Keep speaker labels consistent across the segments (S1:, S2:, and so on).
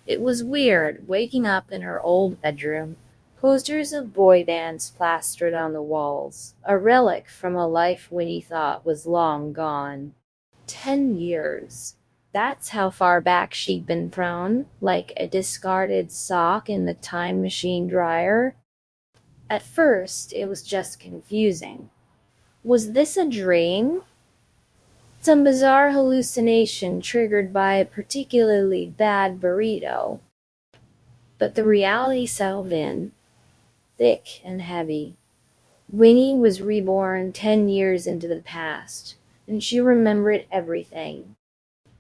S1: It was weird waking up in her old bedroom, posters of boy bands plastered on the walls, a relic from a life Winnie thought was long gone. 10 years. That's how far back she'd been thrown, like a discarded sock in the time machine dryer. At first, it was just confusing. Was this a dream? Some bizarre hallucination triggered by a particularly bad burrito? But the reality settled in, thick and heavy. Winnie was reborn 10 years into the past, and she remembered everything,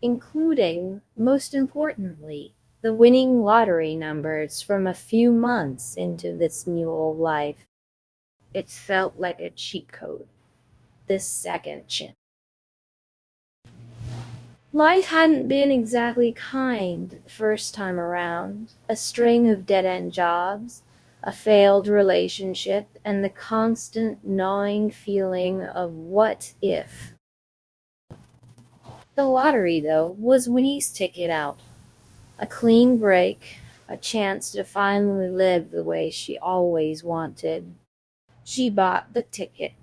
S1: including, most importantly, the winning lottery numbers from a few months into this new old life. It felt like a cheat code, this second chance. Life hadn't been exactly kind the first time around. A string of dead-end jobs, a failed relationship, and the constant gnawing feeling of what if. The lottery, though, was Winnie's ticket out. A clean break, a chance to finally live the way she always wanted. She bought the ticket,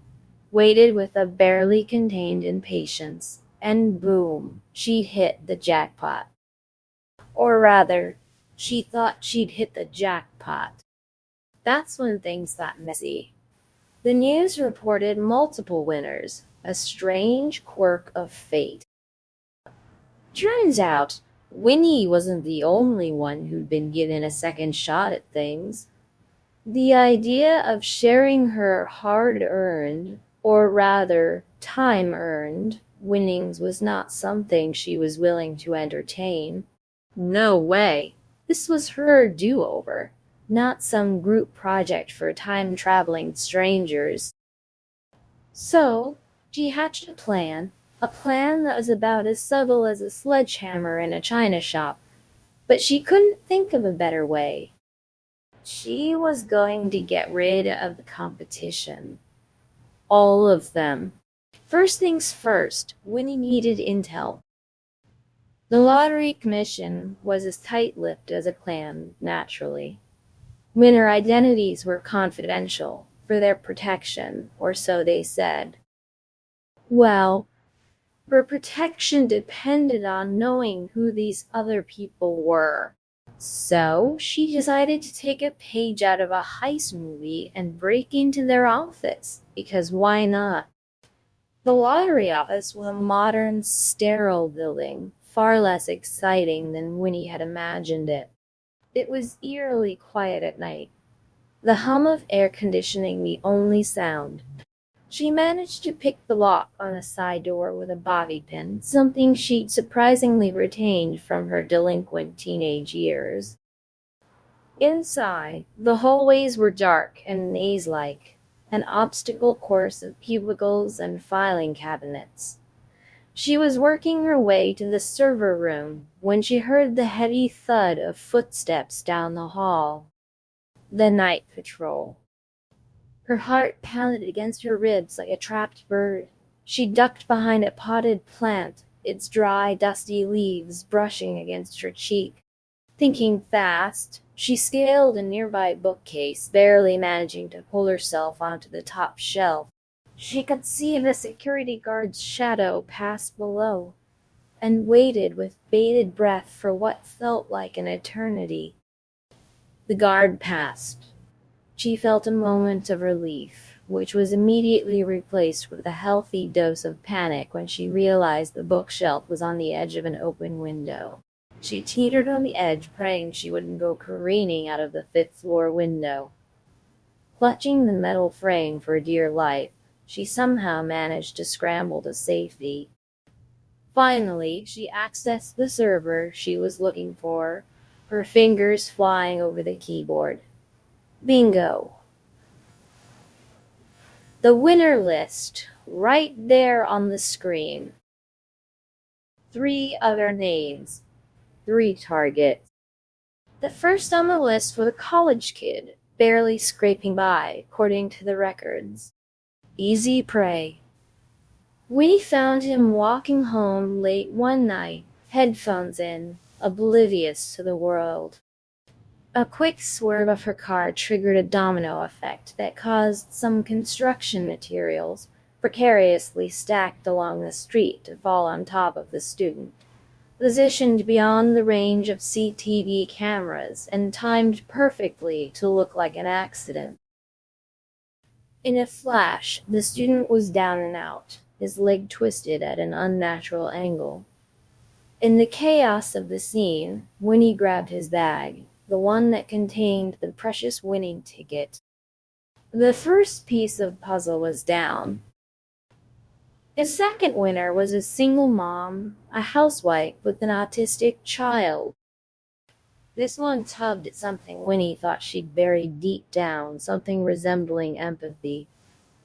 S1: waited with a barely contained impatience, and boom, she hit the jackpot. Or rather, she thought she'd hit the jackpot. That's when things got messy. The news reported multiple winners, a strange quirk of fate. Turns out, Winnie wasn't the only one who'd been given a second shot at things. The idea of sharing her hard-earned, or rather time-earned, winnings was not something she was willing to entertain. No way. This was her do-over, not some group project for time-traveling strangers. So, she hatched a plan that was about as subtle as a sledgehammer in a china shop, but she couldn't think of a better way. She was going to get rid of the competition. All of them. First things first, Winnie needed intel. The lottery commission was as tight-lipped as a clam, naturally. Winner identities were confidential, for their protection, or so they said. Well, her protection depended on knowing who these other people were. So she decided to take a page out of a heist movie and break into their office, because why not? The lottery office was a modern, sterile building, far less exciting than Winnie had imagined it. It was eerily quiet at night, the hum of air conditioning the only sound. She managed to pick the lock on a side door with a bobby pin, something she'd surprisingly retained from her delinquent teenage years. Inside, the hallways were dark and maze-like, an obstacle course of cubicles and filing cabinets. She was working her way to the server room when she heard the heavy thud of footsteps down the hall. The night patrol. Her heart pounded against her ribs like a trapped bird. She ducked behind a potted plant, its dry, dusty leaves brushing against her cheek. Thinking fast, she scaled a nearby bookcase, barely managing to pull herself onto the top shelf. She could see the security guard's shadow pass below, and waited with bated breath for what felt like an eternity. The guard passed. She felt a moment of relief, which was immediately replaced with a healthy dose of panic when she realized the bookshelf was on the edge of an open window. She teetered on the edge, praying she wouldn't go careening out of the fifth-floor window. Clutching the metal frame for dear life, she somehow managed to scramble to safety. Finally, she accessed the server she was looking for, her fingers flying over the keyboard. Bingo. The winner list, right there on the screen. 3 other names, 3 targets. The first on the list was a college kid, barely scraping by, according to the records. Easy prey. We found him walking home late one night, headphones in, oblivious to the world. A quick swerve of her car triggered a domino effect that caused some construction materials, precariously stacked along the street, to fall on top of the student, positioned beyond the range of CCTV cameras and timed perfectly to look like an accident. In a flash, the student was down and out, his leg twisted at an unnatural angle. In the chaos of the scene, Winnie grabbed his bag, the one that contained the precious winning ticket. The first piece of puzzle was down. The second winner was a single mom, a housewife with an autistic child. This one tugged at something Winnie thought she'd buried deep down, something resembling empathy.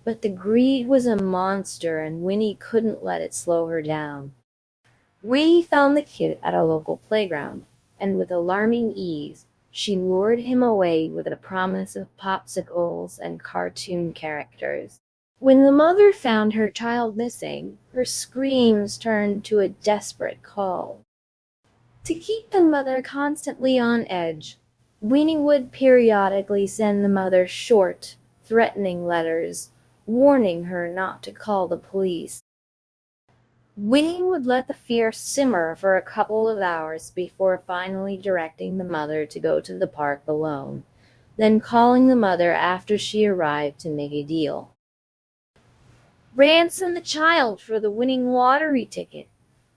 S1: But the greed was a monster, and Winnie couldn't let it slow her down. Winnie found the kid at a local playground, and with alarming ease, she lured him away with a promise of popsicles and cartoon characters. When the mother found her child missing, her screams turned to a desperate call. To keep the mother constantly on edge, Winnie would periodically send the mother short, threatening letters, warning her not to call the police. Winnie would let the fear simmer for a couple of hours before finally directing the mother to go to the park alone, then calling the mother after she arrived to make a deal. "Ransom the child for the winning lottery ticket,"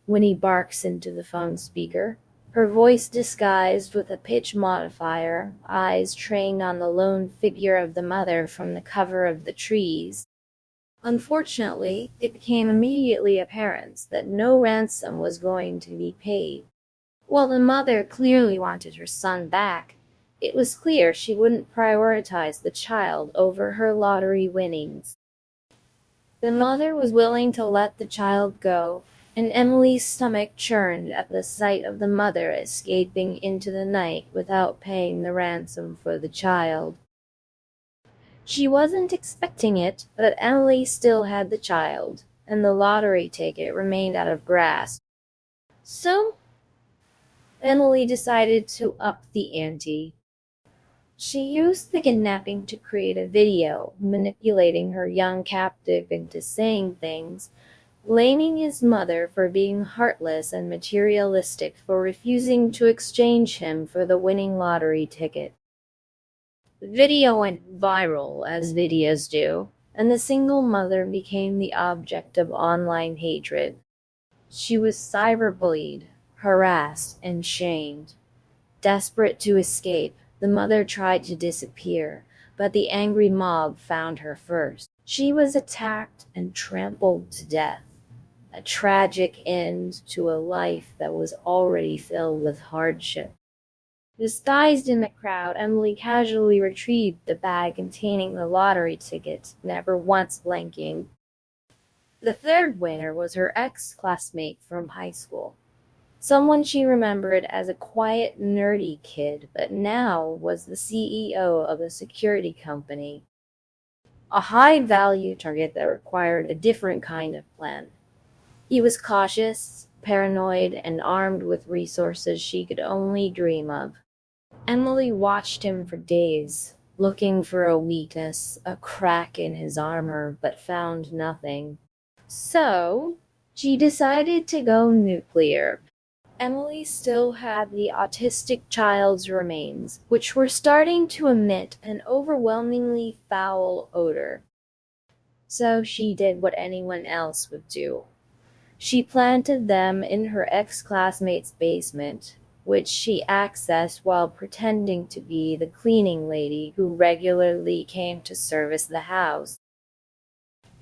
S1: Winnie barks into the phone speaker, her voice disguised with a pitch modifier, eyes trained on the lone figure of the mother from the cover of the trees. Unfortunately, it became immediately apparent that no ransom was going to be paid. While the mother clearly wanted her son back, it was clear she wouldn't prioritize the child over her lottery winnings. The mother was willing to let the child go, and Emily's stomach churned at the sight of the mother escaping into the night without paying the ransom for the child. She wasn't expecting it, but Emily still had the child, and the lottery ticket remained out of grasp. So, Emily decided to up the ante. She used the kidnapping to create a video, manipulating her young captive into saying things, blaming his mother for being heartless and materialistic for refusing to exchange him for the winning lottery ticket. The video went viral, as videos do, and the single mother became the object of online hatred. She was cyberbullied, harassed, and shamed. Desperate to escape, the mother tried to disappear, but the angry mob found her first. She was attacked and trampled to death, a tragic end to a life that was already filled with hardship. Disguised in the crowd, Emily casually retrieved the bag containing the lottery ticket, never once blinking. The third winner was her ex-classmate from high school. Someone she remembered as a quiet, nerdy kid, but now was the CEO of a security company. A high-value target that required a different kind of plan. He was cautious, paranoid, and armed with resources she could only dream of. Emily watched him for days, looking for a weakness, a crack in his armor, but found nothing. So, she decided to go nuclear. Emily still had the autistic child's remains, which were starting to emit an overwhelmingly foul odor. So she did what anyone else would do. She planted them in her ex-classmate's basement, which she accessed while pretending to be the cleaning lady who regularly came to service the house.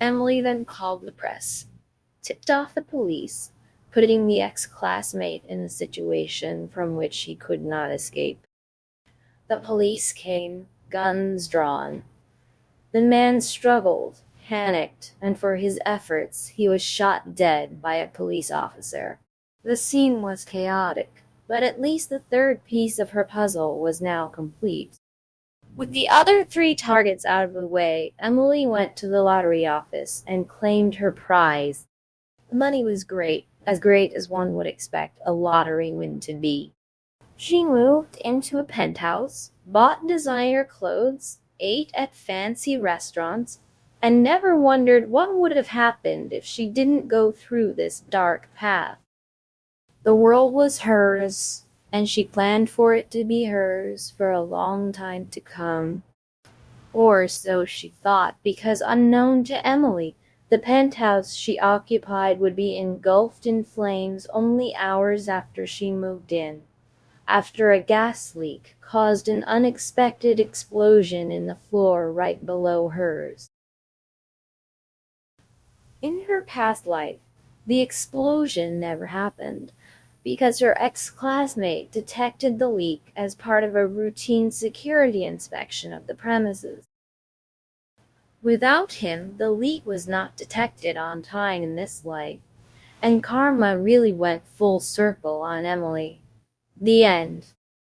S1: Emily then called the press, tipped off the police, putting the ex-classmate in a situation from which he could not escape. The police came, guns drawn. The man struggled, panicked, and for his efforts, he was shot dead by a police officer. The scene was chaotic, but at least the third piece of her puzzle was now complete. With the other 3 targets out of the way, Emily went to the lottery office and claimed her prize. The money was great, as great as one would expect a lottery win to be. She moved into a penthouse, bought designer clothes, ate at fancy restaurants, and never wondered what would have happened if she didn't go through this dark path. The world was hers, and she planned for it to be hers for a long time to come. Or so she thought, because unknown to Emily, the penthouse she occupied would be engulfed in flames only hours after she moved in, after a gas leak caused an unexpected explosion in the floor right below hers. In her past life, the explosion never happened, because her ex-classmate detected the leak as part of a routine security inspection of the premises. Without him, the leak was not detected on time in this life, and karma really went full circle on Emily. The end.